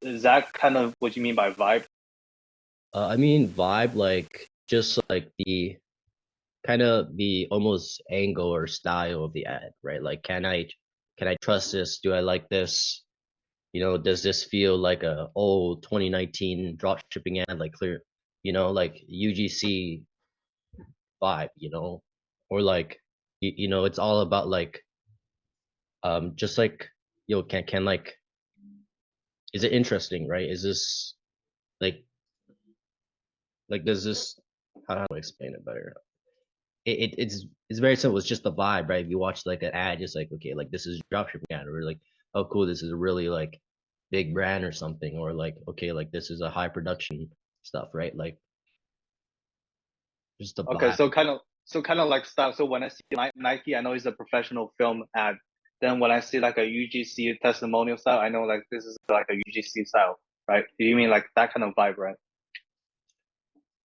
Is that kind of what you mean by vibe? I mean vibe, like just like the kind of the almost angle or style of the ad, right? Like can I trust this? Do I like this? Does this feel like a old 2019 drop shipping ad, like clear, like UGC vibe, or like it's all about like just like can like is it interesting, right? Is this like does this how do I explain it better? It's very simple. It's just the vibe, right? If you watch like an ad, just like okay, like this is a dropshipping ad, or like oh cool, this is a really like big brand or something, or like okay, like this is a high production stuff, right? Like just the Okay, vibe. so kind of like style. So when I see Nike, I know it's a professional film ad. Then when I see like a UGC testimonial style, I know like this is like a UGC style, right? Do you mean like that kind of vibe, right?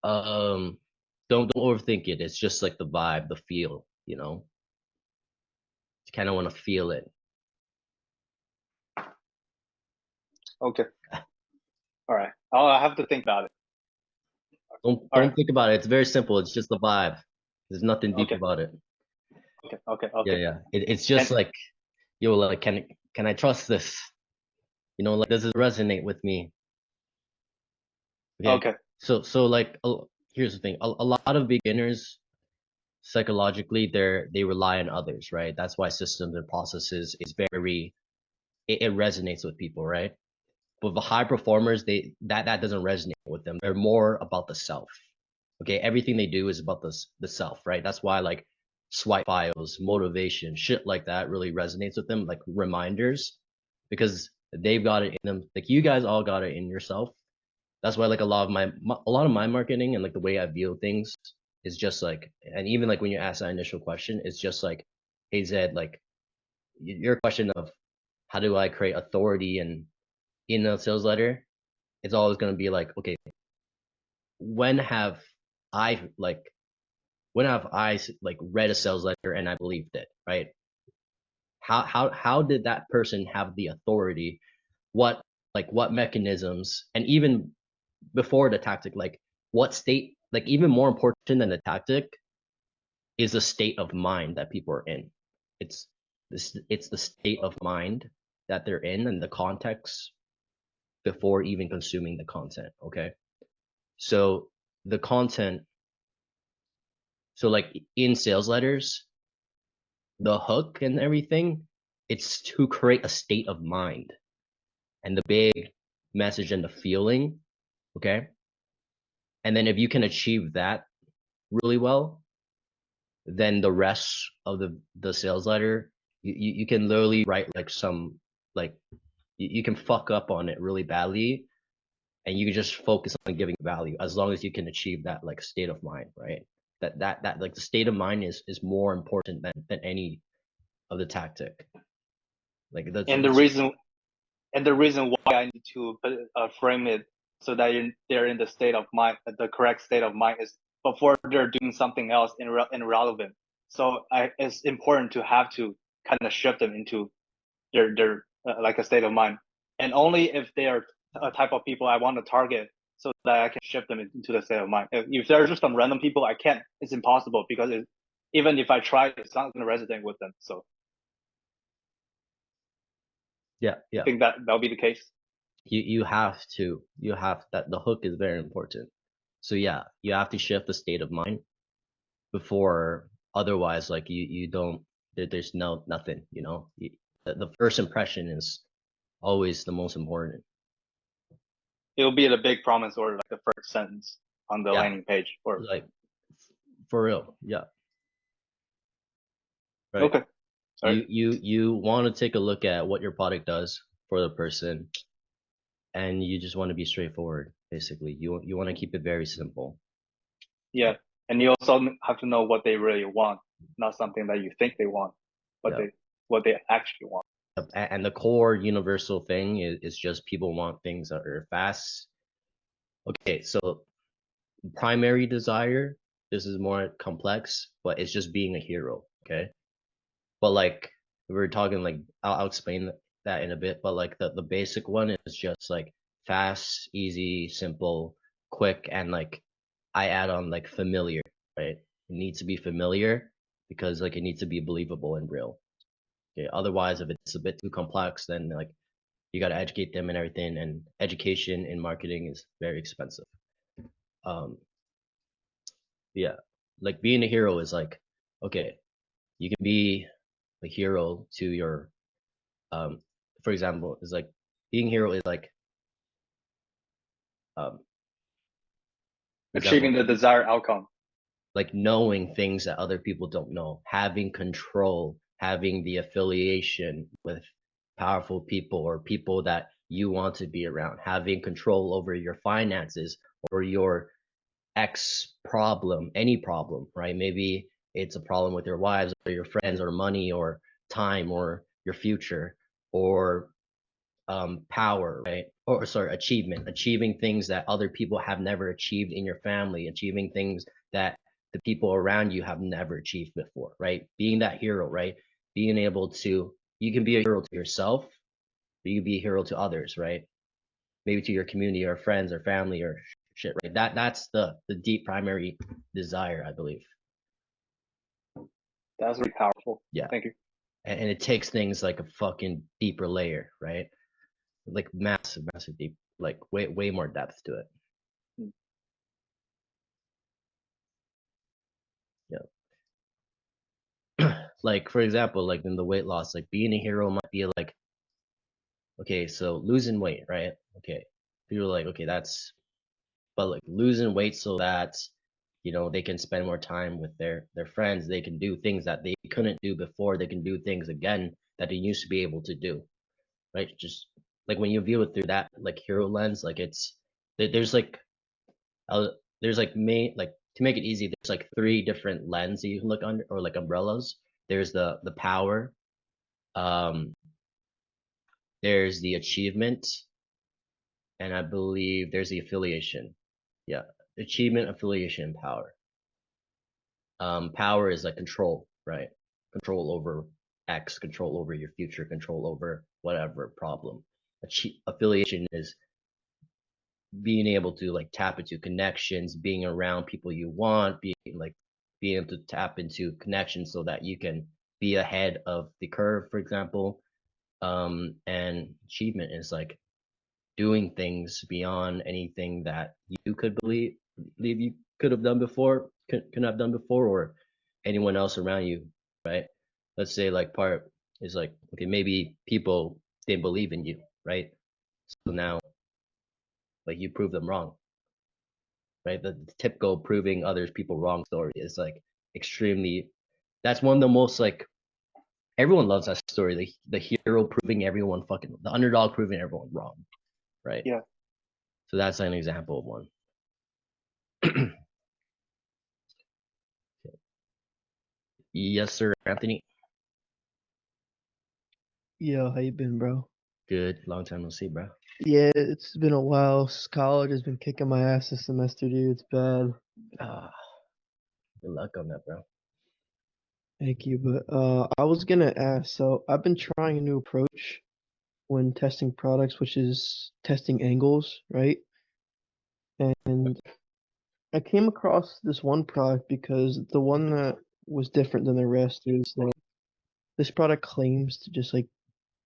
Um, don't overthink it. It's just like the vibe, the feel, You kind of want to feel it. Okay, all right. I'll have to think about it. Don't All right. don't think about it. It's very simple. It's just the vibe. There's nothing deep Okay. about it. Yeah, Okay. yeah. It's just And like like can I trust this? Like does it resonate with me? Okay. okay. So like here's the thing. A lot of beginners psychologically they rely on others, right? That's why systems and processes is very it resonates with people, right? But the high performers, that doesn't resonate with them. They're more about the self. Okay, everything they do is about the self, right? That's why like swipe files, motivation, shit like that really resonates with them, like reminders, because they've got it in them. Like you guys all got it in yourself. That's why like a lot of my marketing and like the way I view things is just like, and even like when you ask that initial question, it's just like, hey Zed, like your question of how do I create authority and in a sales letter, it's always going to be like, okay, when have I like when have I like read a sales letter and I believed it, right? How did that person have the authority? What mechanisms, and even before the tactic, like what state, like even more important than the tactic is the state of mind that people are in. It's it's the state of mind that they're in and the context before even consuming the content. Okay, so the content, so like in sales letters, the hook and everything, it's to create a state of mind and the big message and the feeling. Okay, and then if you can achieve that really well, then the rest of the sales letter, you can literally write like some like you can fuck up on it really badly, and you can just focus on giving value as long as you can achieve that like state of mind, right? That like the state of mind is more important than any of the tactic. Like and the that's reason and the reason why I need to frame it so that they're in the state of mind, the correct state of mind, is before they're doing something else irrelevant. So it's important to have to kind of shift them into their like a state of mind, and only if they are a type of people I want to target, so that I can shift them into the state of mind. If they're just some random people, I can't. It's impossible because even if I try, it's not going to resonate with them. So yeah, I yeah. think that that'll be the case. You have that the hook is very important. So yeah, you have to shift the state of mind before, otherwise like you don't there's nothing, the first impression is always the most important. It'll be the big promise or like the first sentence on the Yeah, landing page. Or like for real. Yeah, right. okay, all right. You want to take a look at what your product does for the person, and you just want to be straightforward. Basically, you want to keep it very simple. Yeah, and you also have to know what they really want, not something that you think they want, but Yeah. what they actually want. And the core universal thing is just people want things that are fast. Okay, so primary desire, this is more complex, but it's just being a hero. Okay, but like we were talking, like I'll explain that in a bit, but like the basic one is just like fast, easy, simple, quick, and like I add on like familiar, right? It needs to be familiar because like it needs to be believable and real. Okay. Otherwise, if it's a bit too complex, then like you got to educate them and everything. And education in marketing is very expensive. Um, yeah, like being a hero is like, okay, you can be a hero to your, um, for example, is like being a hero is like, um, for Achieving example, the desired outcome. like knowing things that other people don't know, having control, having the affiliation with powerful people or people that you want to be around, having control over your finances or your X problem, any problem, right? Maybe it's a problem with your wives or your friends or money or time or your future or power, right? Or sorry, achievement, achieving things that other people have never achieved in your family, achieving things that the people around you have never achieved before, right? Being that hero, right? Being able to, you can be a hero to yourself, but you can be a hero to others, right? Maybe to your community or friends or family or shit, right? That's the deep primary desire, I believe. That's really powerful. Yeah. Thank you. And it takes things like a fucking deeper layer, right? Like massive, massive deep, like way more depth to it. Mm. Yeah. Like for example, like in the weight loss, like being a hero might be like, okay, so losing weight, right? Okay. People are like, okay, that's, but like losing weight so that, you know, they can spend more time with their friends, they can do things that they couldn't do before, they can do things again that they used to be able to do, right? Just like when you view it through that like hero lens, like it's there's like there's like main like to make it easy, there's like three different lenses you can look under or like umbrellas. There's the power, um, there's the achievement, and I believe there's the affiliation. Yeah, achievement, affiliation, power. Power is like control, right? Control over X, control over your future, control over whatever problem. Affiliation is being able to like tap into connections, being around people you want, being able to tap into connections so that you can be ahead of the curve, for example. And achievement is like doing things beyond anything that you could believe you could have done before, could have done before, or anyone else around you, right? Let's say like part is like, okay, maybe people didn't believe in you, right? So now like you prove them wrong, right? The typical proving others people wrong story is like extremely, that's one of the most like, everyone loves that story. The hero proving everyone fucking, the underdog proving everyone wrong, right? Yeah. So that's an example of one. Yes, sir, Anthony. Yo, how you been, bro? Good. Long time no see, bro. Yeah, it's been a while. College has been kicking my ass this semester, dude. It's bad. Ah, good luck on that, bro. Thank you. But I was gonna ask, so I've been trying a new approach when testing products, which is testing angles, right? And I came across this one product because the one that was different than the rest is that this product claims to just like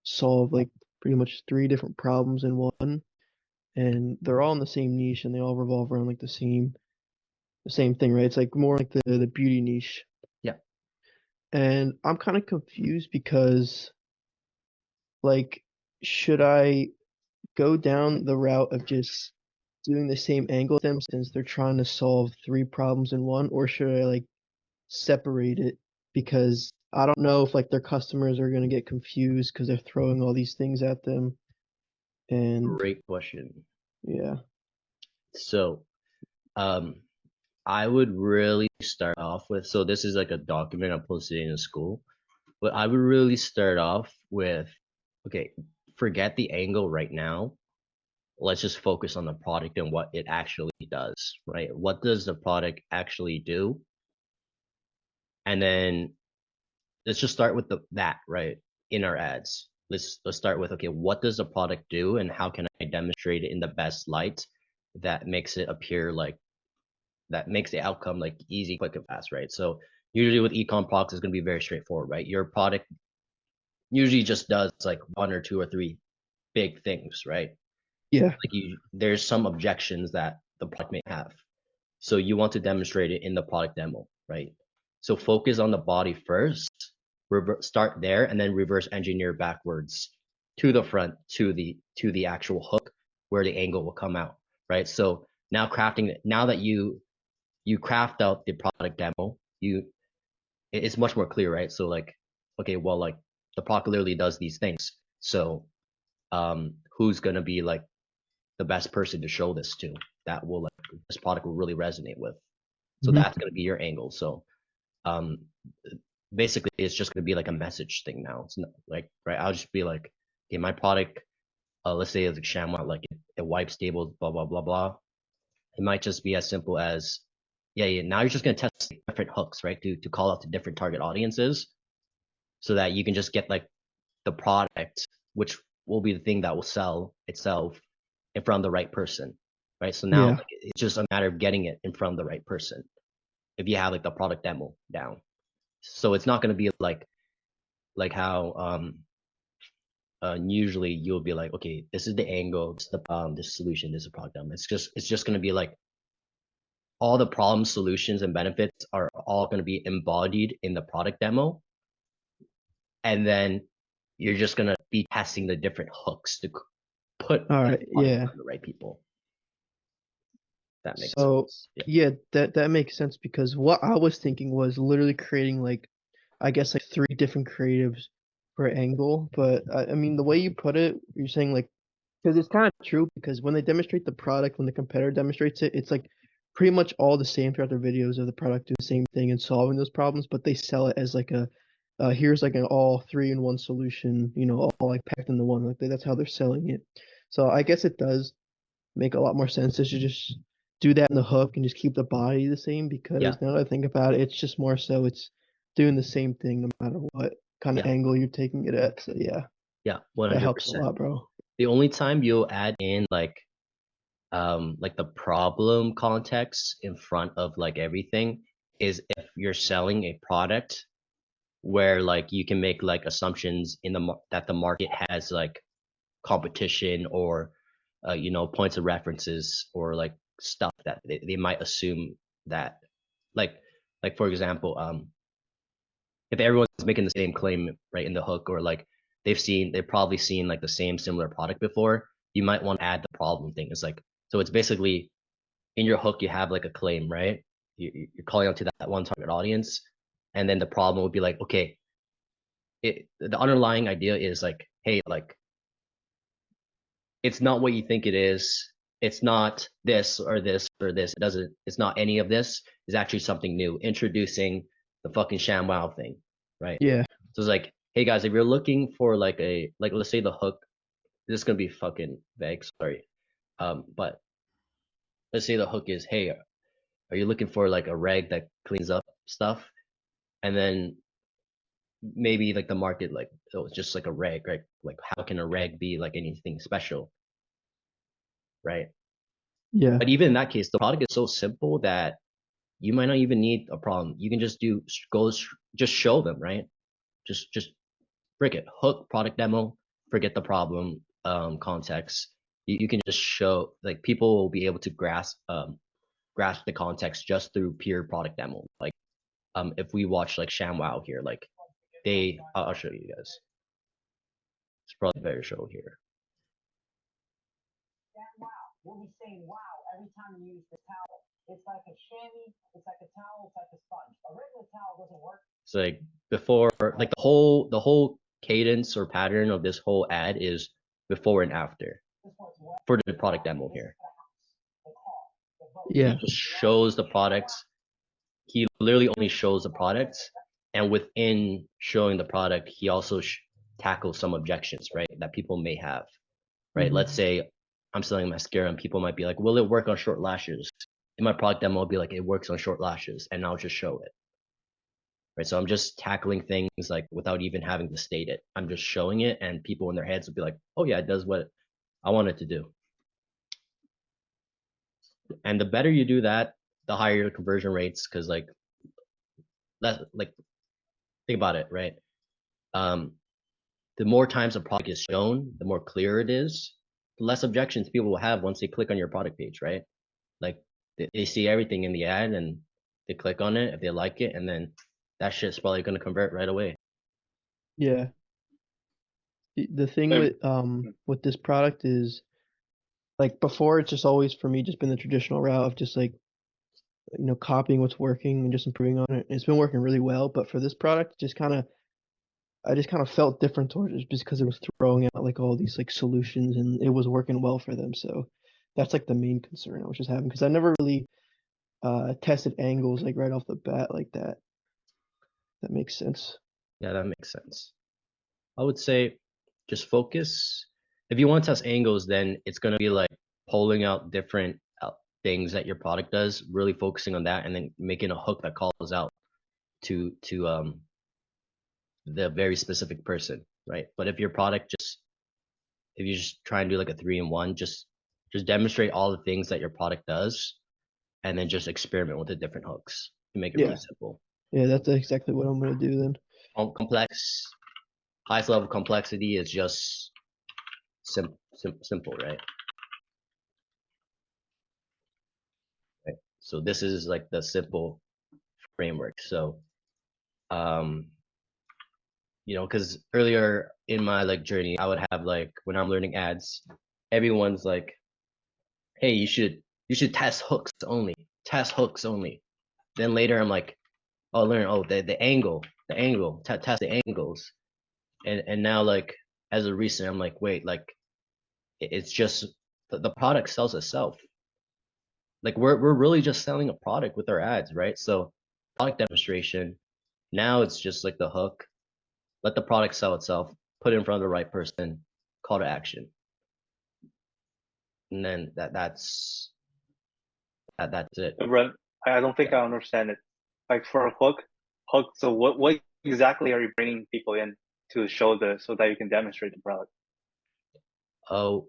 solve like pretty much three different problems in one, and they're all in the same niche and they all revolve around like the same thing, right? It's like more like the beauty niche. Yeah. And I'm kind of confused because like should I go down the route of just doing the same angle with them since they're trying to solve three problems in one, or should I like separate it because I don't know if like their customers are gonna get confused because they're throwing all these things at them. And Great question. yeah. So, um, I would really start off with, so this is like a document I posted in school, but I would really start off with, okay, forget the angle right now. Let's just focus on the product and what it actually does, right? What does the product actually do? And then let's just start with that, right? In our ads. let's start with, okay, what does the product do and how can I demonstrate it in the best light that makes it appear like, that makes the outcome like easy, quick, and fast, right? So usually with e-com products, it's going to be very straightforward, right? Your product usually just does like one or two or three big things, right? Yeah. Like there's some objections that the product may have. So you want to demonstrate it in the product demo, right? So focus on the body first, start there, and then reverse engineer backwards to the front to the actual hook where the angle will come out, right? So now now that you craft out the product demo, it's much more clear, right? So like, okay, well, like the product literally does these things. So who's gonna be like the best person to show this to that will like this product will really resonate with? So Mhm. that's gonna be your angle. So um basically it's just gonna be like a message thing now. It's not like, right, I'll just be like, okay, my product, let's say it's like ShamWow, like it wipes tables, blah blah blah blah. It might just be as simple as, yeah, now you're just gonna test different hooks, right? To call out to different target audiences so that you can just get like the product, which will be the thing that will sell itself in front of the right person, right? So now Yeah. like, it's just a matter of getting it in front of the right person if you have like the product demo down. So it's not going to be like how usually you'll be like, okay, this is the angle, this is the problem, this solution, this is the product demo. It's just going to be like all the problem solutions and benefits are all going to be embodied in the product demo, and then you're just going to be testing the different hooks to put All the right. product Yeah. on the right people. That makes So sense. Yeah. yeah, that makes sense because what I was thinking was literally creating like, I guess like three different creatives per angle. But I mean, the way you put it, you're saying like, because it's kind of true because when they demonstrate the product, when the competitor demonstrates it, it's like pretty much all the same throughout their videos of the product doing the same thing and solving those problems, but they sell it as like a here's like an all three in one solution, all like packed into one. Like that's how they're selling it. So I guess it does make a lot more sense to just do that in the hook and just keep the body the same Yeah. because now that I think about it, it's just more so it's doing the same thing no matter what kind of Yeah. angle you're taking it at. So yeah, Yeah. that helps a 100%. lot, bro. The only time you'll add in like the problem context in front of like everything is if you're selling a product where like you can make like assumptions in that the market has like competition or points of references or like stuff that they might assume that like for example, if everyone's making the same claim right in the hook, or like they've probably seen like the same similar product before, you might want to add the problem thing. It's like, so it's basically in your hook you have like a claim, right? You're calling out to that one target audience, and then the problem would be like, okay, the underlying idea is like, hey, like it's not what you think it is. It's not this or this or this. It's not any of this. It's actually something new. Introducing the fucking ShamWow thing, right? Yeah, So it's like, hey guys, if you're looking for like let's say the hook, this is gonna be fucking vague, sorry. But let's say the hook is, hey, are you looking for like a rag that cleans up stuff? And then maybe like the market, like, oh, it's just like a rag, right? Like how can a rag be like anything special, right? yeah, But even in that case, the product is so simple that you might not even need a problem. You can just just show them, right? Just frick it, hook product demo, forget the problem context. You can just show, like, people will be able to grasp the context just through pure product demo. Like if we watch like ShamWow here, like I'll show you guys. It's probably better show here. We'll be saying wow every time you use the towel. It's like a chamois, it's like a towel, it's like a sponge. A regular towel doesn't work. So like before, like the whole cadence or pattern of this whole ad is before and after for the product demo here. He yeah. just shows the products. He literally only shows the products, and within showing the product, he also tackles some objections, right, that people may have, right? Mhm. Let's say I'm selling mascara, and people might be like, "Will it work on short lashes?" In my product demo, I'll be like, "It works on short lashes," and I'll just show it. right? So I'm just tackling things like without even having to state it. I'm just showing it, and people in their heads will be like, oh yeah, it does what I want it to do. And the better you do that, the higher your conversion rates, because like think about it, right? The more times a product is shown, the more clear it is, the less objections people will have once they click on your product page, right? Like they see everything in the ad and they click on it if they like it, and then that shit's probably gonna convert right away. Yeah. The thing Wait, with this product is like before it's just always for me just been the traditional route of just like copying what's working and just improving on it. It's been working really well, but for this product just kind of I just kind of felt different towards it just because it was throwing out like all these like solutions and it was working well for them. So that's like the main concern I was just having because I never really tested angles like right off the bat like that. That makes sense. Yeah, that makes sense. I would say just focus. If you want to test angles, then it's gonna be like pulling out different things that your product does, really focusing on that, and then making a hook that calls out to the very specific person, right? But if your product just if you just try and do like a 3-in-1, just demonstrate all the things that your product does, and then just experiment with the different hooks to make it really Yeah. simple. Yeah, that's exactly what I'm gonna do then. Complex, highest level of complexity is just simple, right? Right. So this is like the simple framework. So, um, because earlier in my like journey, I would have like when I'm learning ads, everyone's like, "Hey, you should test hooks only." Then later, I'm like, "Oh, learn the angle, test the angles," and now like as a recent, I'm like, wait, like it's just the product sells itself. Like we're really just selling a product with our ads, right? So product demonstration. Now it's just like the hook. Let the product sell itself. Put it in front of the right person. Call to action. And then that's it. Ren, I don't think Yeah. I understand it. Like for a hook. So what exactly are you bringing people in to show so that you can demonstrate the product? Oh,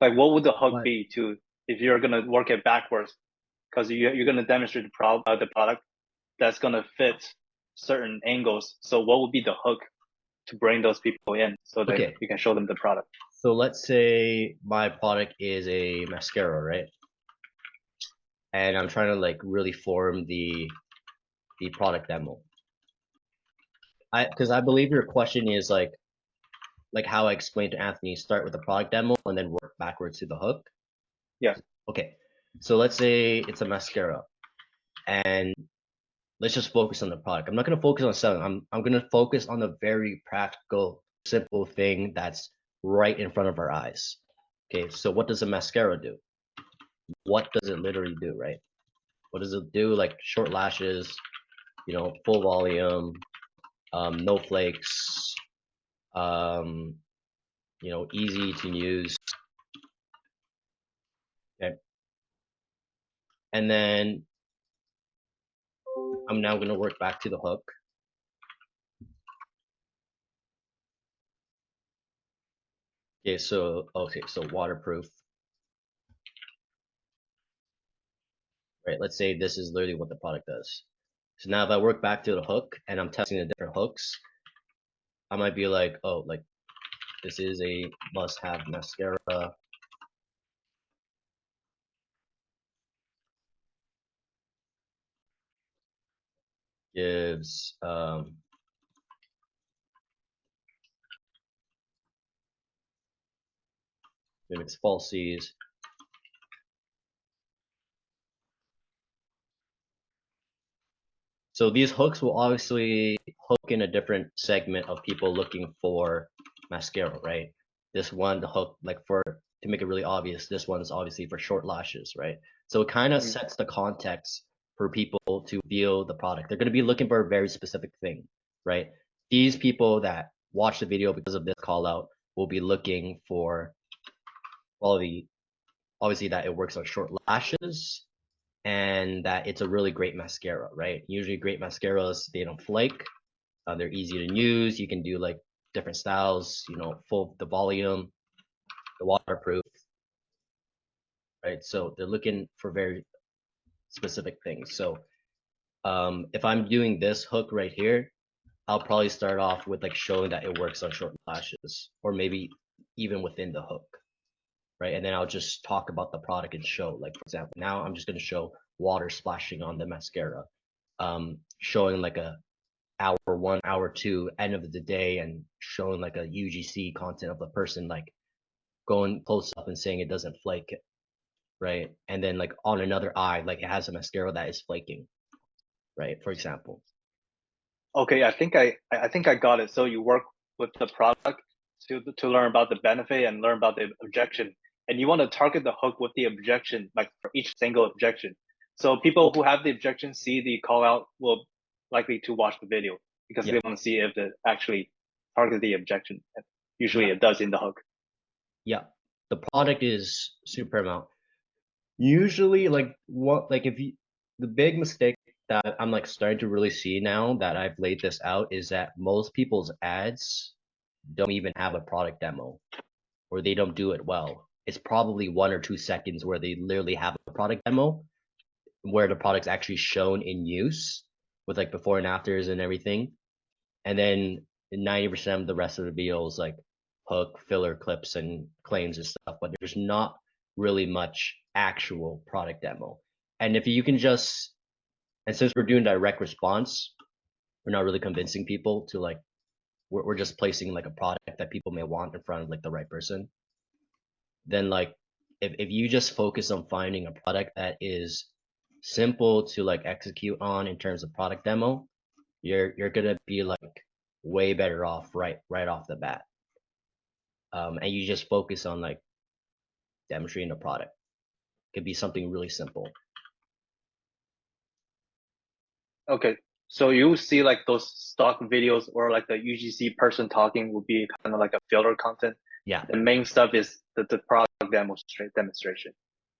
Like what would the hook what? be to if you're gonna work it backwards? Because you're gonna demonstrate the product that's gonna fit certain angles. So what would be the hook to bring those people in so that Okay. you can show them the product? So let's say my product is a mascara, right? And I'm trying to like really form the product demo. Because I believe your question is like how I explained to Anthony, start with the product demo and then work backwards to the hook. Yeah. Okay. So let's say it's a mascara, and let's just focus on the product. I'm not gonna focus on selling. I'm gonna focus on the very practical, simple thing that's right in front of our eyes. Okay, so what does a mascara do? What does it literally do, right? What does it do? Like short lashes, full volume, no flakes, um, easy to use. Okay. And then I'm now gonna work back to the hook. Okay, so waterproof, right? Let's say this is literally what the product does. So now if I work back to the hook and I'm testing the different hooks, I might be like, oh, like this is a must-have mascara. Gives mimics falsies. So these hooks will obviously hook in a different segment of people looking for mascara, right? This one, the hook, like to make it really obvious, this one is obviously for short lashes, right? So it kind of Mm. sets the context for people to feel the product. They're going to be looking for a very specific thing, right? These people that watch the video because of this call out will be looking for quality, obviously that it works on short lashes, and that it's a really great mascara, right? Usually great mascaras, they don't flake, they're easy to use. You can do like different styles, you know, full the volume, the waterproof, right? So they're looking for very specific things. So if I'm doing this hook right here, I'll probably start off with like showing that it works on short lashes, or maybe even within the hook, right? And then I'll just talk about the product and show, like for example, now I'm just going to show water splashing on the mascara, showing like a hour one, hour two, end of the day, and showing like a UGC content of the person, like going close up and saying it doesn't flake, right? And then like on another eye, like it has a mascara that is flaking, right? For example. Okay, I think I got it. So you work with the product to learn about the benefit and learn about the objection, and you want to target the hook with the objection, like for each single objection. So people who have the objection see the call out will likely to watch the video because Yeah, they want to see if it actually targets the objection. Usually yeah, it does in the hook. yeah. The product is super amount. Usually, like what, like if you, the big mistake that I'm like starting to really see now that I've laid this out is that most people's ads don't even have a product demo, or they don't do it well. It's probably 1 or 2 seconds where they literally have a product demo where the product's actually shown in use with like before and afters and everything. And then 90% of the rest of the video is like hook, filler clips, and claims and stuff, but there's not really much actual product demo. And if you can just, and since we're doing direct response, we're not really convincing people to like, we're just placing like a product that people may want in front of like the right person. Then like, if you just focus on finding a product that is simple to like execute on in terms of product demo, you're gonna be like way better off right off the bat. And you just focus on like demonstrating the product. It could be something really simple. Okay, so you see like those stock videos or like the UGC person talking will be kind of like a filler content. Yeah, The main stuff is the product demonstration.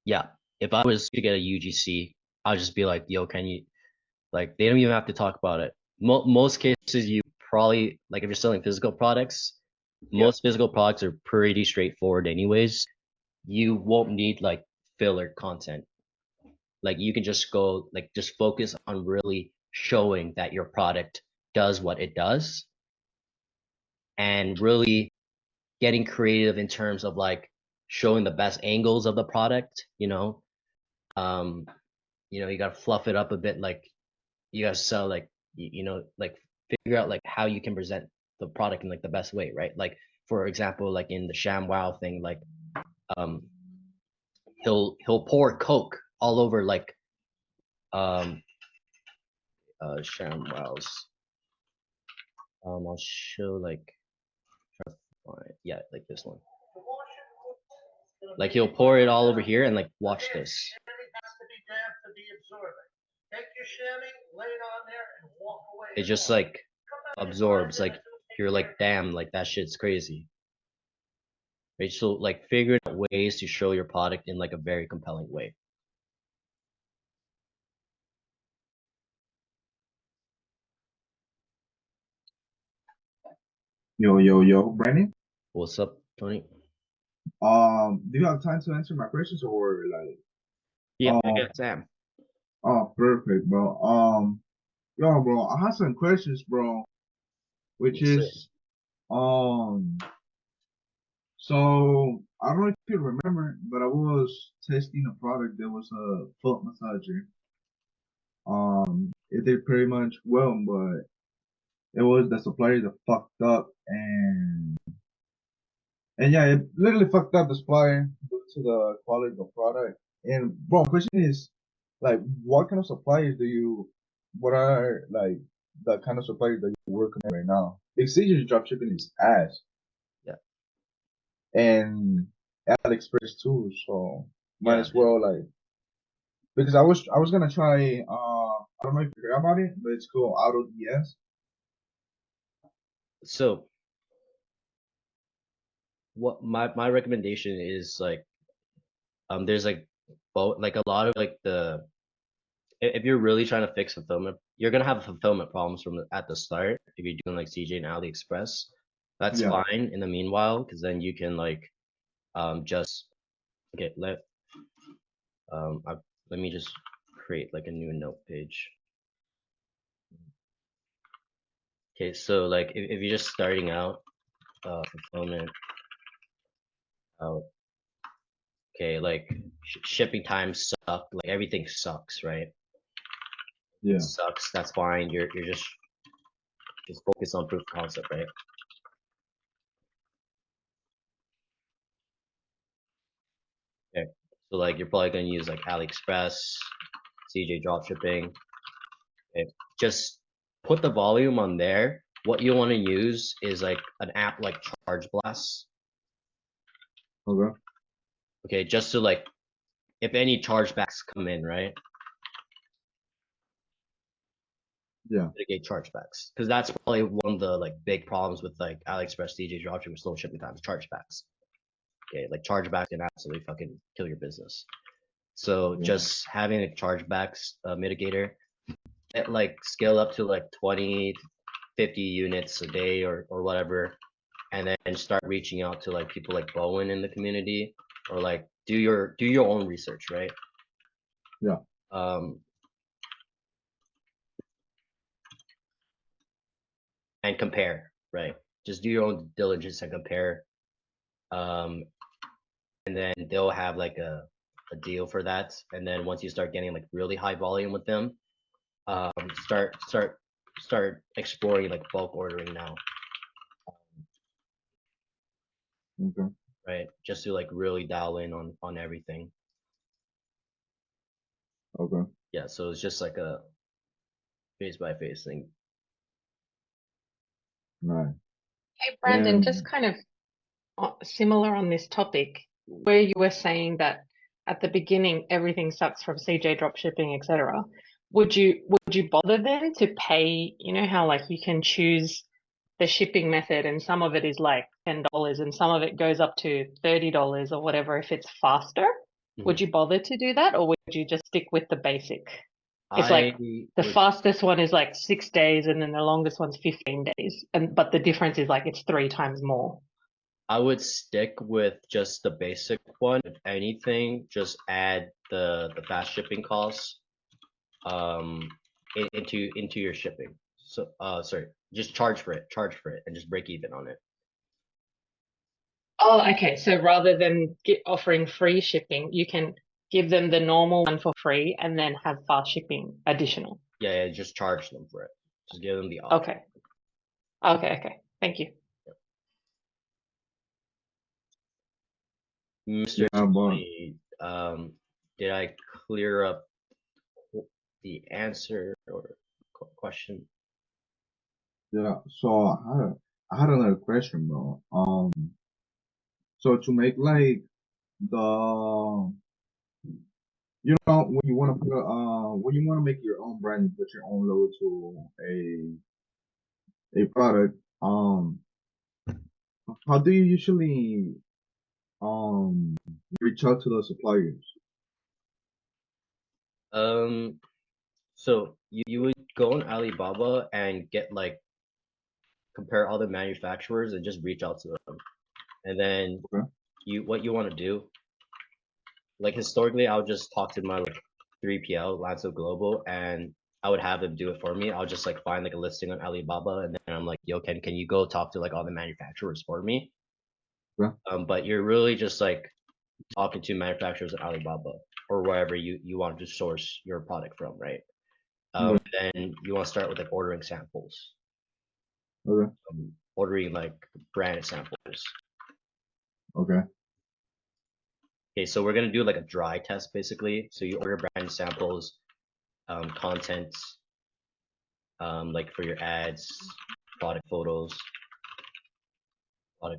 yeah. If I was to get a UGC, I'll just be like, yo, can you, like, they don't even have to talk about it. Most cases, you probably, like, if you're selling physical products, Yeah. most physical products are pretty straightforward anyways. You won't need like filler content. Like you can just go, like, just focus on really showing that your product does what it does, and really getting creative in terms of like showing the best angles of the product, um you gotta fluff it up a bit, like you gotta sell like like figure out like how you can present the product in like the best way, right? Like for example, like in the ShamWow thing, like um he'll pour Coke all over like um ShamWow's, I'll show like, yeah, like this one, like he'll pour it all over here and like watch this. It just like absorbs, like you're like, damn, like that shit's crazy, right? So like figuring out ways to show your product in like a very compelling way. Yo, Brandon. What's up, Tony? Do you have time to answer my questions or like? Yeah, I Um, got Sam. oh, perfect, bro. Yo, bro, I have some questions, bro. Which Yes, sir. is, so I don't know if you remember, but I was testing a product that was a foot massager. It did pretty much well, but it was the supplier that fucked up, and yeah, it literally fucked up the supplier due to the quality of the product. And bro, question is, like, what kind of suppliers what are like the kind of suppliers that you're working with right now? Exigent dropshipping is ass, Yeah, and AliExpress too. So might yeah, as man. well like, because I was gonna try, I don't know if you heard about it, but it's called AutoDS. So what my recommendation is like, there's like both, like a lot of like the if you're really trying to fix fulfillment, you're gonna have fulfillment problems from at the start if you're doing like CJ and AliExpress. That's Yeah. fine in the meanwhile, because then you can like just okay let me just create like a new note page. Okay, so like if you're just starting out, fulfillment out. Okay, like shipping times suck, like everything sucks, right? Yeah. It sucks. That's fine. You're just focus on proof of concept, right? Okay. So like you're probably gonna use like AliExpress, CJ dropshipping. Okay. Just put the volume on there. What you want to use is like an app like Blyuss. Okay. Okay, just to like if any chargebacks come in, right? Yeah. Mitigate chargebacks, because that's probably one of the like big problems with like AliExpress, CJ dropshipping, slow shipping times, chargebacks. Okay, like chargebacks can absolutely fucking kill your business. So Yeah. just having a chargebacks mitigator, it like scale up to like 20, 50 units a day or whatever, and then start reaching out to like people like Bowen in the community, or like do your own research, right? Yeah. And compare, right? Just do your own diligence and compare. And then they'll have like a deal for that. And then once you start getting like really high volume with them, start exploring like bulk ordering now, Okay. right? Just to like really dial in on everything. Okay. Yeah, so it's just like a face by face thing. Nice. Hey, Brandon, just And kind of similar on this topic, where you were saying that at the beginning everything sucks from CJ dropshipping, etc. Would you bother then to pay? You know how like you can choose the shipping method, and some of it is like $10, and some of it goes up to $30 or whatever if it's faster. Would Mhm. you bother to do that, or would you just stick with the basic? It's I like the would fastest one is like 6 days, and then the longest one's 15 days, and but the difference is like it's 3 times more. I would stick with just the basic one. If anything, just add the fast shipping costs um into your shipping. So sorry, just charge for it and just break even on it. Oh, okay. So rather than offering free shipping, you can give them the normal one for free and then have fast shipping additional. Yeah, just charge them for it. Just give them the option. Okay. Okay. Thank you. Mr. yeah, but Tony, did I clear up the answer or question? yeah. So I had another question, bro. So to make like the when you want to put when you want to make your own brand, you put your own logo to a product. How do you usually um reach out to the suppliers? So you would go on Alibaba and get like compare all the manufacturers and just reach out to them. And then Okay. what you want to do, like historically, I would just talk to my like 3PL, Lanzo Global, and I would have them do it for me. I'll just like find like a listing on Alibaba, and then I'm like, yo, can you go talk to like all the manufacturers for me? Yeah. But you're really just like talking to manufacturers at Alibaba or wherever you want to source your product from, right? Okay. Then you want to start with like ordering samples, Okay. ordering like brand samples. Okay. Okay, so we're gonna do like a dry test basically. So you order brand samples, content, like for your ads, product photos, Okay.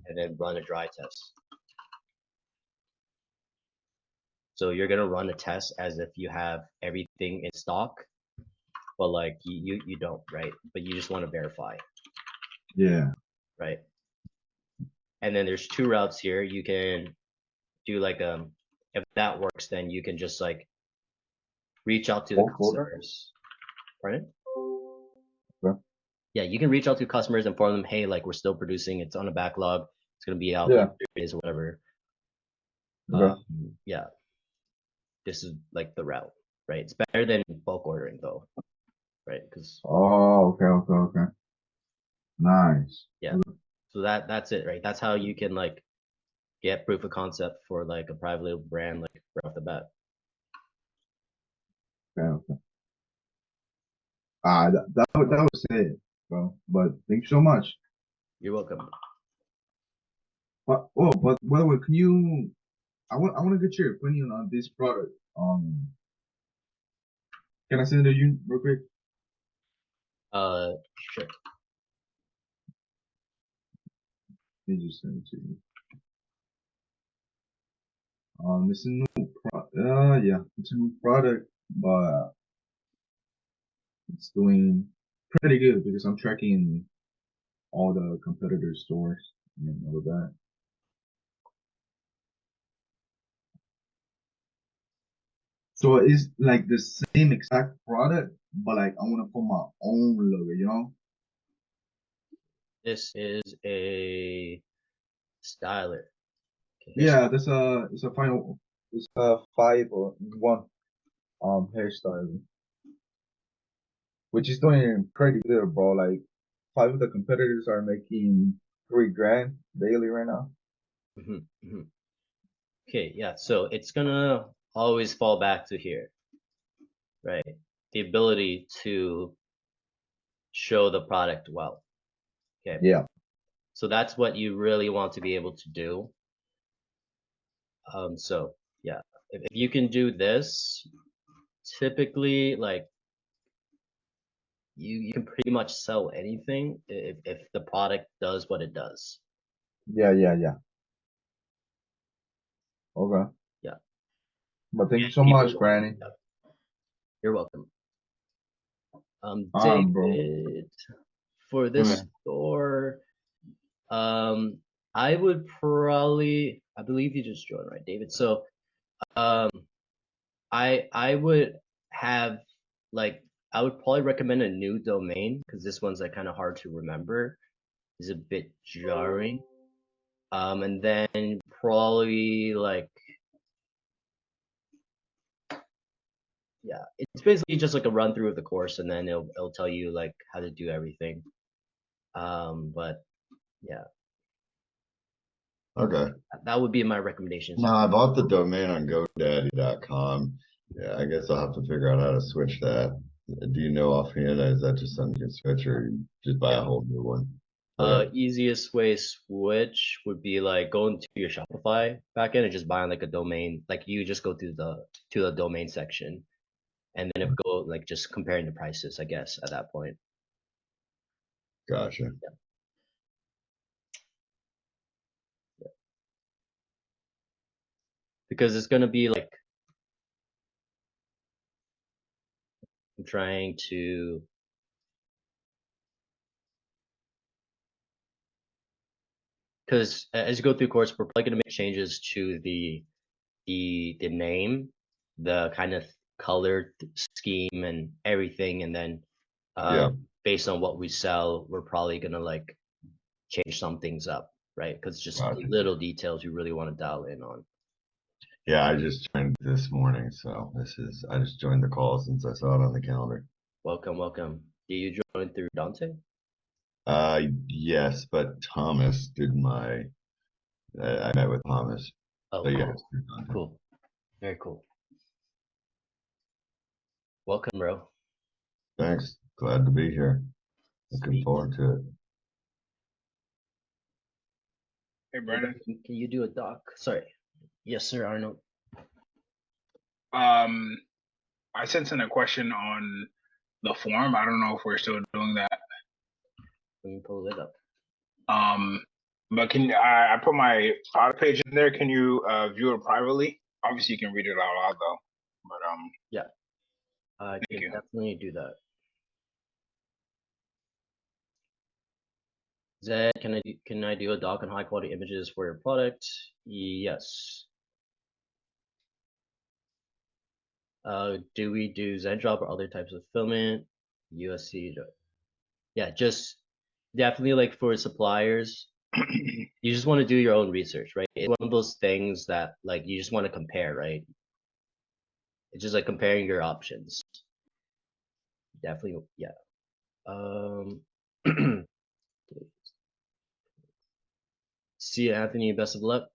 and then run a dry test. So you're gonna run a test as if you have everything in stock, but like you don't, right? But you just want to verify, Yeah. right? And then there's two routes here. You can do like if that works, then you can just like reach out to the Bulk order? customers. Pardon? Okay. Yeah, you can reach out to customers and inform them, hey, like we're still producing, it's on a backlog, it's gonna be out Yeah. in 3 days or whatever. Okay. Yeah, this is like the route, right? It's better than bulk ordering though, right? Because Oh, okay. Nice. yeah, so that's it, right? That's how you can like get proof of concept for like a private label brand like right off the bat. Okay. That was it, bro. But thank you so much. You're welcome. But by the way, can you? I want to get your opinion on this product. Can I send it to you real quick? Sure. Let me just send it to you. It's a new yeah, it's a new product, but it's doing pretty good because I'm tracking all the competitor stores and all of that. So it's like the same exact product, but like I want to put my own logo, you know? This is a styler. Okay, Yeah, that's it's a final, it's a 5-in-1 hairstyle, which is doing pretty good, bro. Like 5 of the competitors are making 3 grand daily right now. Okay, yeah, so it's gonna always fall back to here, right? The ability to show the product well. Okay, Yeah, so that's what you really want to be able to do. So yeah, if you can do this, typically like you can pretty much sell anything if the product does what it does. yeah. Okay. Yeah. But thank you so People much, want Granny. yeah, you're welcome. Bro. David, for Go this ahead. store, I would probably, I believe you just joined, right, David? So, um, I would have like I would probably recommend a new domain because this one's like kind of hard to remember. Is a bit jarring. And then probably like yeah, it's basically just like a run through of the course, and then it'll tell you like how to do everything. But yeah, Okay. that would be my recommendations. No, I bought the domain on GoDaddy.com. Yeah, I guess I'll have to figure out how to switch that. Do you know offhand? Is that just something you can switch, or you just buy a whole new one? Okay. Easiest way switch would be like go into your Shopify backend and just buying like a domain. Like you just go to the domain section, and then it go like just comparing the prices, I guess, at that point. Gotcha. Yeah. Because it's gonna be like I'm trying to because as you go through course, we're probably gonna make changes to the name, the kind of color scheme and everything, and then Yeah. based on what we sell, we're probably gonna like change some things up, right? Because just Gotcha. little details you really want to dial in on. Yeah, I just joined this morning, so I just joined the call since I saw it on the calendar. Welcome, welcome. Did you join through Dante? Yes, but Thomas did I met with Thomas. Oh, But cool. yes, through Dante. Cool. Very cool. Welcome, bro. Thanks. Glad to be here. Looking Sweet. forward to it. Hey, Brandon. Can you do a doc? Sorry. Yes, sir, Arnold. I sent in a question on the form. I don't know if we're still doing that. Let me pull it up. But I put my product page in there. Can you view it privately? Obviously, you can read it out loud though. But Yeah, I thank can you. definitely do that. Zed, can I do a doc on high quality images for your product? Yes. Do we do Zendrop or other types of fulfillment? USC? Yeah, just definitely like for suppliers, you just want to do your own research, right? It's one of those things that like you just want to compare, right? It's just like comparing your options. Definitely, yeah. See you, Anthony. Best of luck.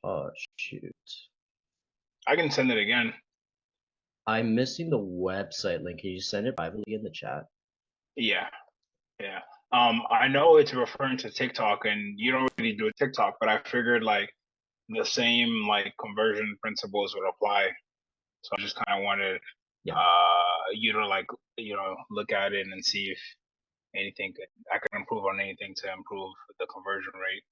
Oh shoot. I can send it again. I'm missing the website link. Can you send it privately in the chat? Yeah, yeah. I know it's referring to TikTok, and you don't really do a TikTok, but I figured like the same like conversion principles would apply. So I just kind of wanted Yeah. you to like look at it and see if I could improve on anything to improve the conversion rate.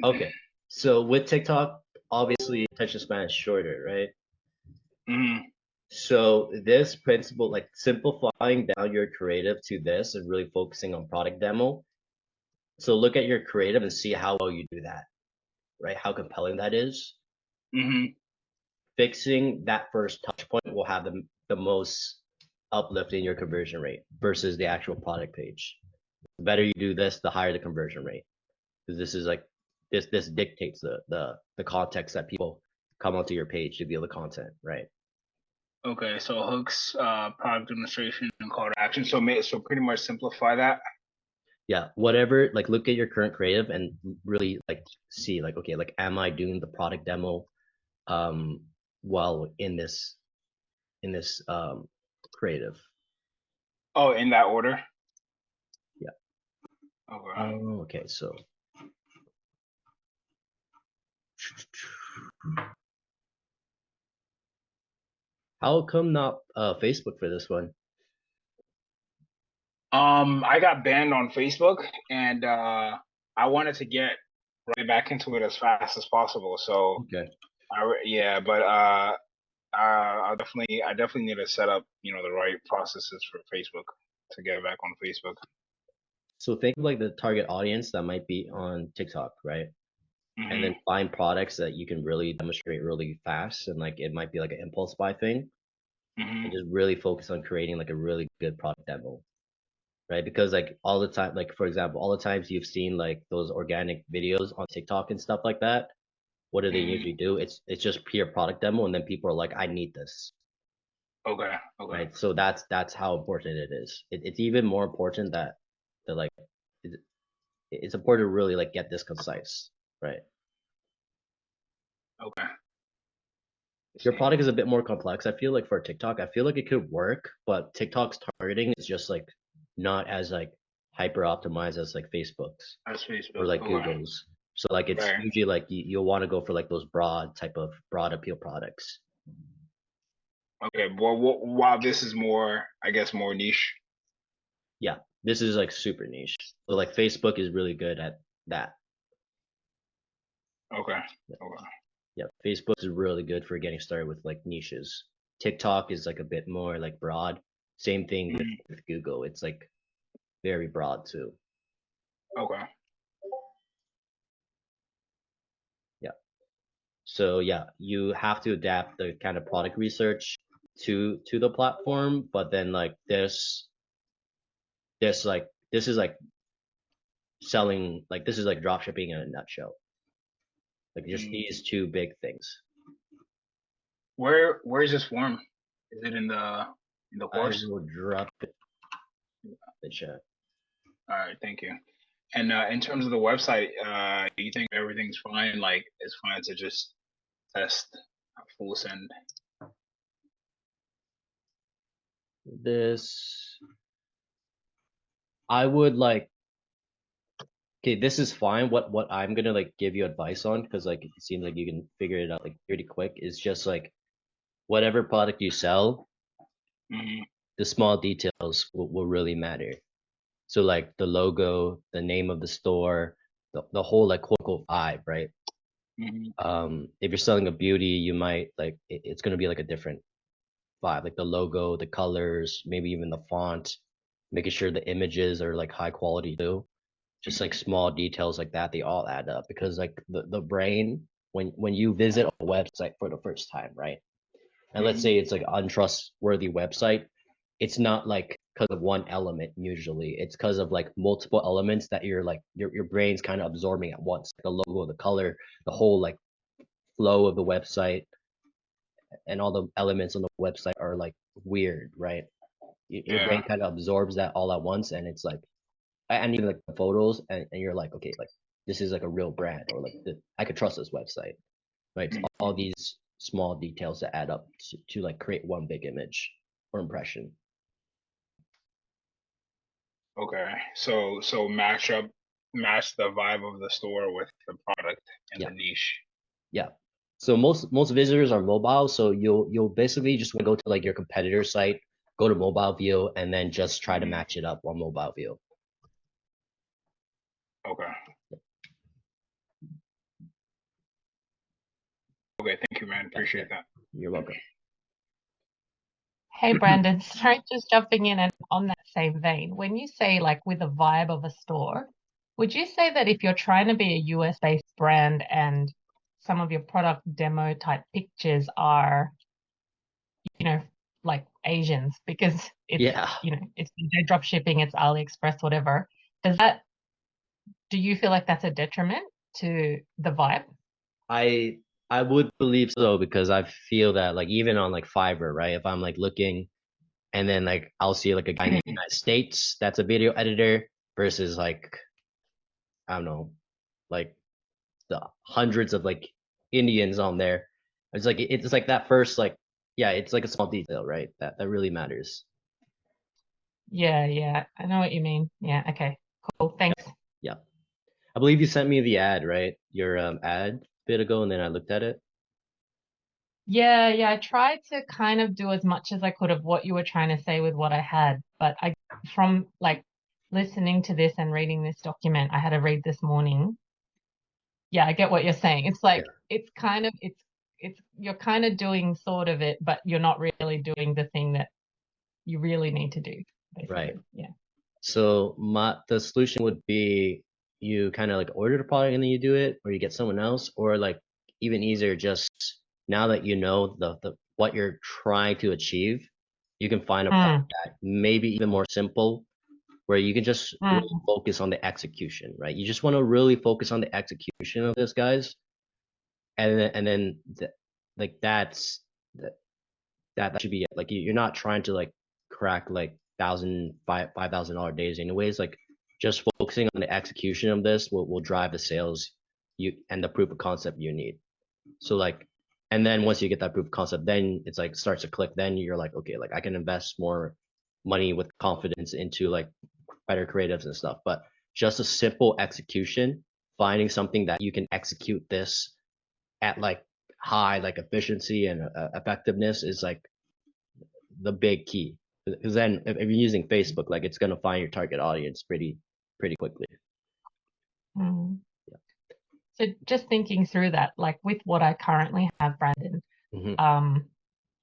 Okay. So with TikTok, obviously attention span is shorter, right? Mm-hmm. So this principle, like simplifying down your creative to this and really focusing on product demo. So look at your creative and see how well you do that, right? How compelling that is. Mm-hmm. Fixing that first touch point will have the most uplift in your conversion rate versus the actual product page. The better you do this, the higher the conversion rate. Because this is like this dictates the context that people come onto your page to view the content, right? Okay, so hooks, product demonstration, and call to action. So pretty much simplify that. Yeah, whatever, like look at your current creative and really like see like, okay, like am I doing the product demo well in this creative? Oh, in that order. Yeah. Okay. Okay, so how come not Facebook for this one? I got banned on Facebook, and I wanted to get right back into it as fast as possible. So Okay. yeah, but I definitely need to set up the right processes for Facebook to get back on Facebook. So think of like the target audience that might be on TikTok, right? Mm-hmm. And then find products that you can really demonstrate really fast, and like it might be like an impulse buy thing, Mm-hmm. and just really focus on creating like a really good product demo, right? Because like all the time, like for example, all the times you've seen like those organic videos on TikTok and stuff like that, what do they usually do? It's just pure product demo, and then people are like, I need this, Okay. Okay. right? So that's how important it is. It's even more important that like it, it's important to really like get this concise, right? Okay. If your product is a bit more complex, I feel like for TikTok, I feel like it could work, but TikTok's targeting is just like not as like hyper optimized as like Facebook's That's Facebook. or like Okay. Google's. So like it's Right. usually like you'll want to go for like those broad appeal products. Okay. Well, while this is more, I guess, more niche. Yeah, this is like super niche. So like Facebook is really good at that. Okay. Yeah. Okay. Yeah, Facebook is really good for getting started with like niches. TikTok is like a bit more like broad. Same thing with Google. It's like very broad too. Okay. Yeah. So yeah, you have to adapt the kind of product research to the platform, but then like this is like selling, like this is like drop shipping in a nutshell. Like just these two big things. Where is this form? Is it in the I course? will drop it in the chat. All right. Thank you. And in terms of the website, you think everything's fine? Like it's fine to just test full send? This I would like, okay, this is fine. What I'm gonna like give you advice on, because like it seems like you can figure it out like pretty quick, is just like whatever product you sell, Mm-hmm. the small details will really matter. So like the logo, the name of the store, the whole like quote unquote vibe, right? Mm-hmm. If you're selling a beauty, you might like it's gonna be like a different vibe, like the logo, the colors, maybe even the font, making sure the images are like high quality too. Just like small details like that, they all add up because like the brain, when you visit a website for the first time, right? And let's say it's like an untrustworthy website, it's not like because of one element usually. It's because of like multiple elements that you're like your brain's kind of absorbing at once. The logo, the color, the whole like flow of the website, and all the elements on the website are like weird, right? Your Yeah. brain kind of absorbs that all at once, and it's like, and even like the photos, and you're like, okay, like this is like a real brand, or like I could trust this website, right? It's all these small details that add up to like create one big image or impression. Okay. So match the vibe of the store with the product and Yeah, the niche. yeah. So most visitors are mobile, so you'll basically just go to like your competitor site, go to mobile view, and then just try to match it up on mobile view. Okay. Okay, thank you, man. Yeah, yeah. Appreciate that. You're welcome. Hey Brandon, sorry, just jumping in and on that same vein. When you say like with the vibe of a store, would you say that if you're trying to be a US based brand and some of your product demo type pictures are, you know, like Asians because it's, Yeah, it's drop shipping, it's AliExpress, whatever, do you feel like that's a detriment to the vibe? I I would believe so because I feel that like even on like Fiverr, right? If I'm like looking and then like I'll see like a guy in the United States that's a video editor versus like I don't know, like the hundreds of like Indians on there. It's like that first like yeah, it's like a small detail, right? That really matters. Yeah, yeah, I know what you mean. Yeah, okay, cool, thanks. Yeah. I believe you sent me the ad, right? Your ad a bit ago and then I looked at it. Yeah, yeah, I tried to kind of do as much as I could of what you were trying to say with what I had, but from like listening to this and reading this document I had to read this morning, yeah, I get what you're saying. It's Yeah. like it's you're kind of doing sort of it, but you're not really doing the thing that you really need to do, Right. basically. Yeah. So the solution would be you kind of like order the product and then you do it, or you get someone else, or like even easier, just now that you know the what you're trying to achieve, you can find a product Mm, that maybe even more simple, where you can just really mm, focus on the execution, right? You just want to really focus on the execution of this, guys, and then like that that should be it. Like you're not trying to like crack like $5,000 days anyways. Like just focusing on the execution of this will drive the sales you and the proof of concept you need. So like, and then once you get that proof of concept, then it's like starts to click. Then you're like, okay, like I can invest more money with confidence into like better creatives and stuff. But just a simple execution, finding something that you can execute this at like high like efficiency and effectiveness is like the big key. Because then if you're using Facebook, like it's gonna find your target audience pretty quickly. mm. So just thinking through that, like with what I currently have, Brandon, Hmm. um,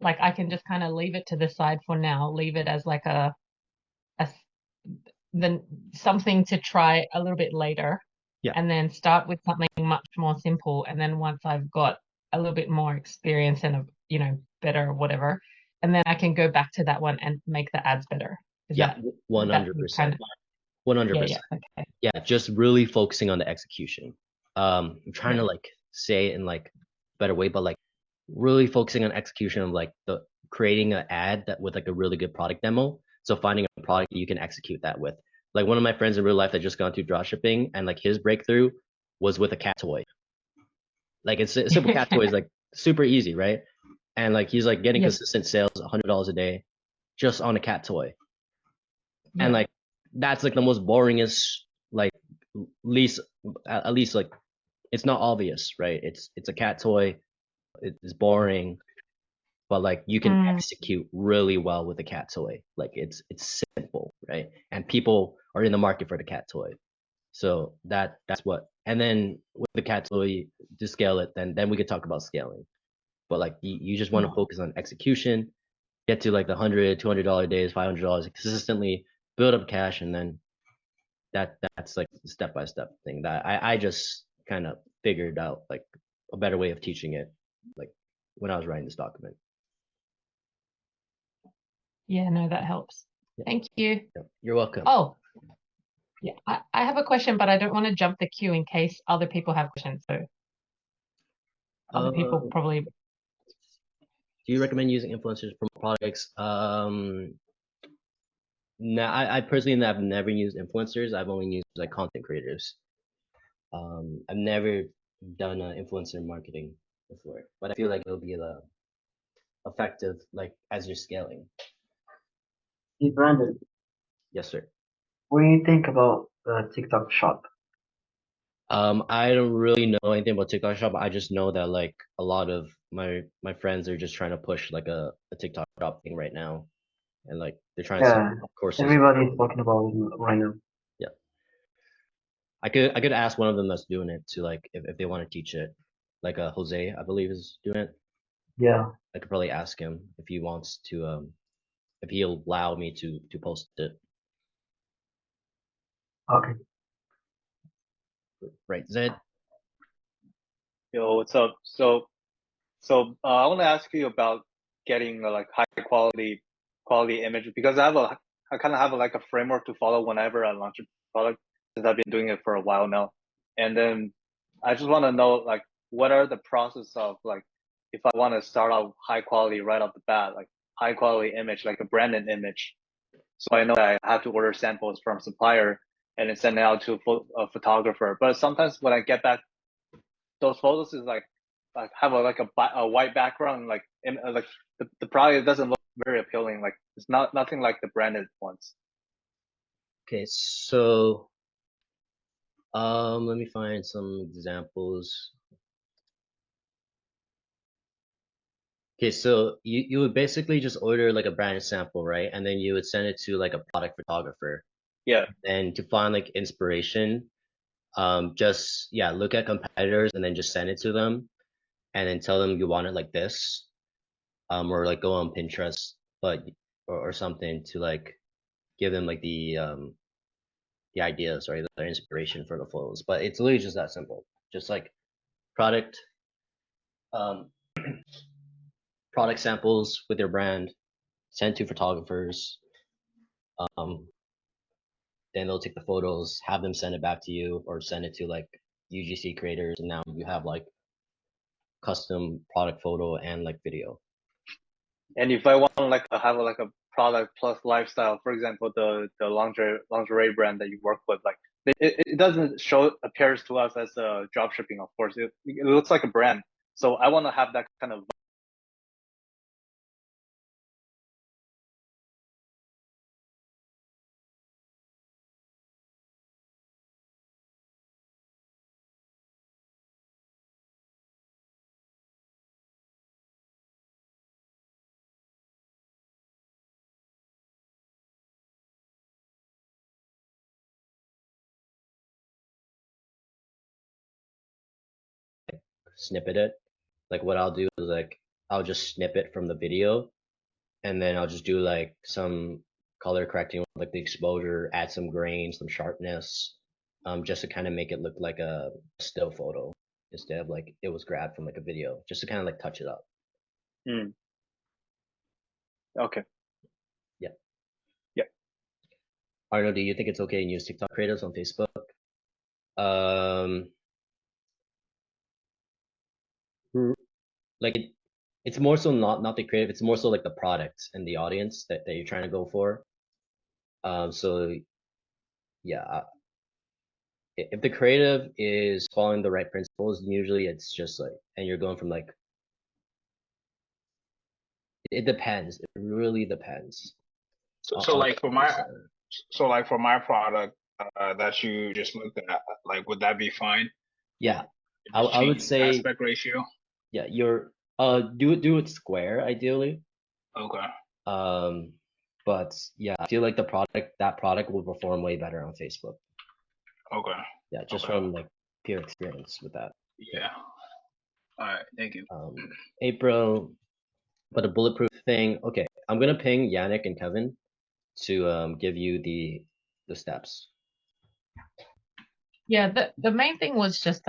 like I can just kind of leave it to the side for now, leave it as like a then something to try a little bit later, Yeah, and then start with something much more simple. And then once I've got a little bit more experience and better whatever, and then I can go back to that one and make the ads better. Is yeah, would that be kind 100%, of, yeah, 100%. yeah, okay. Yeah, just really focusing on the execution. I'm trying Yeah. to like say it in like better way, but like really focusing on execution of like the creating an ad that with like a really good product demo. So finding a product that you can execute that with. Like one of my friends in real life that just gone through dropshipping and like his breakthrough was with a cat toy. Like it's a simple cat toy is like super easy, right? And like he's like getting Yeah, consistent sales, $100 a day, just on a cat toy. And yeah. like that's like the most boringest, like least at least like it's not obvious, right? It's a cat toy. It's boring, but like you can Mm, execute really well with a cat toy. Like it's simple, right? And people are in the market for the cat toy. So that's what. And then with the cat toy to scale it, then we could talk about scaling. But like you just want to yeah. focus on execution, get to like the $100, $200 days, $500, consistently build up cash, and then that's like the step-by-step thing that I just kind of figured out like a better way of teaching it, like when I was writing this document. Yeah, no, that helps. Yeah. Thank you. Yeah, you're welcome. Oh, yeah, I have a question, but I don't want to jump the queue in case other people have questions. So other people probably. Do you recommend using influencers for products? No, I personally have never used influencers. I've only used like content creators. I've never done influencer marketing before, but I feel like it'll be effective like as you're scaling. Hey Brandon, Yes, sir. what do you think about TikTok Shop? I don't really know anything about TikTok Shop. I just know that like a lot of my friends are just trying to push like a TikTok Shop thing right now, and like they're trying to sell Yeah, courses. everybody's talking about it right now. Yeah, I could ask one of them that's doing it to like if they want to teach it, like Jose, I believe is doing it. Yeah, I could probably ask him if he wants to if he'll allow me to post it. okay. Right, Zed? Yo, what's up? So I want to ask you about getting like high quality image, because I kind of have like a framework to follow whenever I launch a product, since I've been doing it for a while now. And then I just want to know like what are the process of like if I want to start out high quality right off the bat, like high quality image, like a branded image. So I know that I have to order samples from supplier and then send it out to a photographer. But sometimes when I get back those photos is like have a white background, like like the product doesn't look very appealing. Like it's nothing like the branded ones. Okay, so let me find some examples. Okay, so you would basically just order like a branded sample, right? And then you would send it to like a product photographer. Yeah. And to find like inspiration, just yeah, look at competitors and then just send it to them, and then tell them you want it like this, or like go on Pinterest, but or something to like give them like the ideas or the inspiration for the flows. But it's literally just that simple. Just like product um product samples with your brand, send to photographers. Um, then they'll take the photos, have them send it back to you, or send it to like UGC creators, and now you have like custom product photo and like video. And if I want like to have like a product plus lifestyle, for example, the lingerie brand that you work with, like it doesn't show appears to us as a drop shipping. Of course, it looks like a brand. So I want to have that kind of Snippet it. Like what I'll do is like I'll just snip it from the video, and then I'll just do like some color correcting, like the exposure, add some grain, some sharpness, just to kind of make it look like a still photo instead of like it was grabbed from like a video, just to kind of like touch it up. Okay. Yeah. Yeah. Arno, do you think it's okay to use TikTok creators on Facebook? Um, like it's more so not the creative, it's more so like the product and the audience that you're trying to go for. So yeah, if the creative is following the right principles, usually it's just like, and you're going from like, it depends. It really depends So on like the person. for my product that you just looked at, like would that be fine? Yeah, Just I would change the say, aspect ratio. yeah, you're do it square ideally. Okay. But yeah, I feel like that product will perform way better on Facebook. Okay. Yeah, just Okay. from like pure experience with that. Yeah. All right. Thank you. April, But a bulletproof thing, okay. I'm gonna ping Yannick and Kevin to give you the steps. Yeah, the main thing was just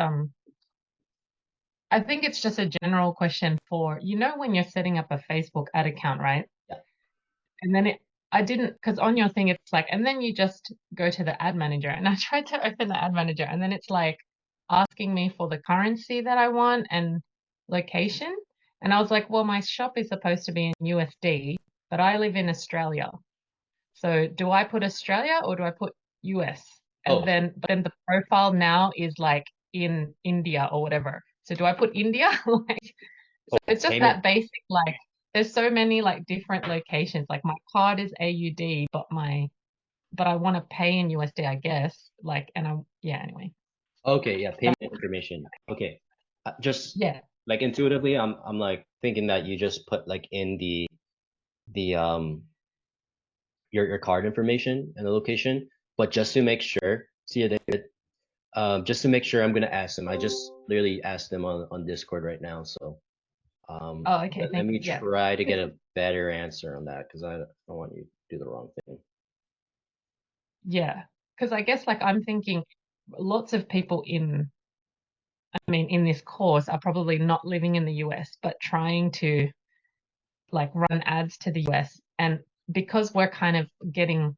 I think it's just a general question for, you know, when you're setting up a Facebook ad account, right? Yeah. And then I didn't, because on your thing it's like, and then you just go to the ad manager, and I tried to open the ad manager, and then it's like asking me for the currency that I want and location. And I was like, well, my shop is supposed to be in USD, but I live in Australia. So do I put Australia or do I put US? And Oh. but then the profile now is like in India or whatever. So do I put India? Like, so it's just Payment. that basic, like, there's so many like different locations. Like my card is AUD, but I want to pay in USD, I guess. Like, and yeah, anyway. Okay, yeah, That, payment information. Okay. Just yeah. like intuitively, I'm like thinking that you just put like in the your card information and the location, but just to make sure, see you, David. Just to make sure, I'm gonna ask them. I just literally asked them on Discord right now, so Oh, okay, let thank me you. Yeah. try to get a better answer on that because I don't want you to do the wrong thing. Yeah. Because I guess like I'm thinking lots of people in this course are probably not living in the US, but trying to like run ads to the US. And because we're kind of getting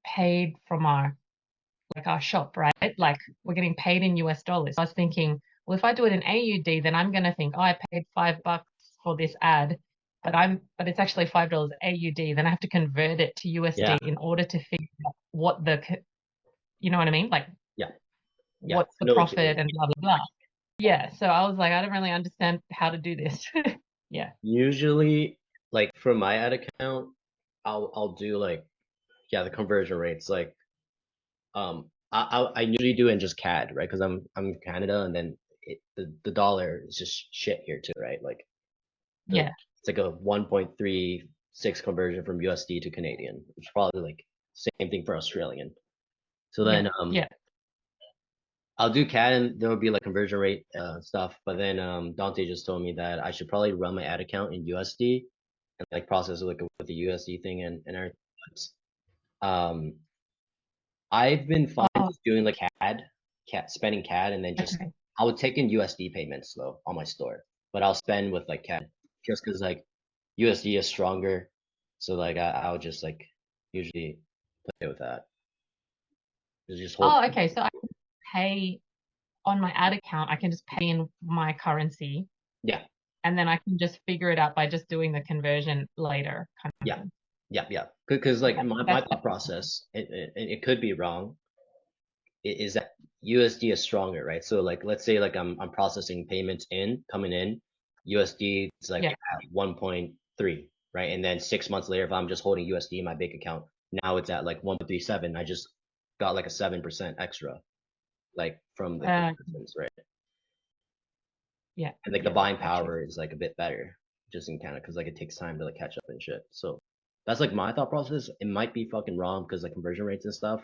paid from our shop, right? Like we're getting paid in US dollars. I was thinking, well, if I do it in AUD, then I'm gonna think, oh, I paid $5 for this ad, but it's actually $5 AUD. Then I have to convert it to USD in order to figure out what you know what I mean? Like, Yeah. what's I the know what you mean. profit and blah blah blah. Yeah. So I was like, I don't really understand how to do this. Yeah. Usually, like for my ad account, I'll do like the conversion rates. Like I usually do in just CAD, right? Because I'm in Canada, and then the dollar is just shit here too, right? Like Yeah. it's like a 1.36 conversion from USD to Canadian, which is probably like same thing for Australian. So then Yeah. I'll do CAD and there will be like conversion rate stuff, but then Dante just told me that I should probably run my ad account in USD and like process it like with the USD thing and everything. Um, I've been fine just doing like spending CAD, and then just Okay. I would take in USD payments though on my store, but I'll spend with like CAD just because like USD is stronger, so like I would just like usually play with that. Just hold. Oh, okay. So I can pay on my ad account. I can just pay in my currency, Yeah, and then I can just figure it out by just doing the conversion later, kind of yeah, thing. yeah. Because like my That's thought process, it could be wrong, is that USD is stronger, right? So like let's say like I'm processing payments coming in, USD is like yeah. at 1.3, right? And then 6 months later, if I'm just holding USD in my bank account, now it's at like 1.37. I just got like a 7% extra, like from the conversions, right? Yeah. And like the Yeah. buying Gotcha. power is like a bit better just in Canada because like it takes time to like catch up and shit. So that's like my thought process. It might be fucking wrong because like conversion rates and stuff.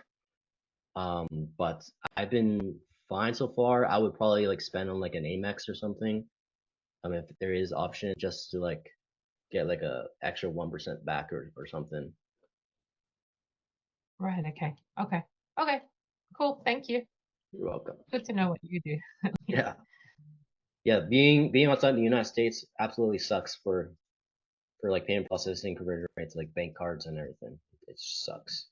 But I've been fine so far. I would probably like spend on like an Amex or something. If there is option just to like get like a extra 1% back or something. Right. Okay. Okay. Okay. Cool. Thank you. You're welcome. Good to know what you do. Yeah. Yeah, being outside the United States absolutely sucks for like payment processing, conversion rates, like bank cards and everything. It just sucks.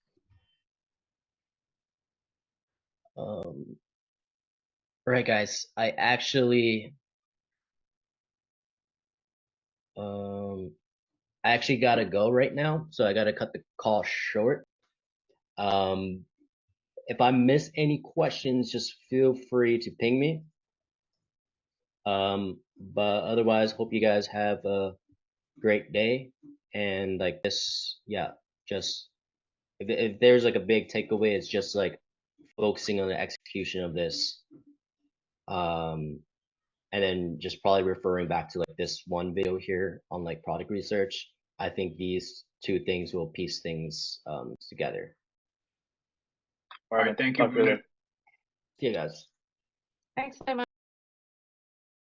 All right, guys. I actually gotta go right now, so I gotta cut the call short. If I miss any questions, just feel free to ping me. But otherwise, hope you guys have a great day. And like this, yeah, just if there's like a big takeaway, it's just like focusing on the execution of this. And then just probably referring back to like this one video here on like product research. I think these two things will piece things together. All right, thank you. Talk to you later. See you guys. Thanks so much.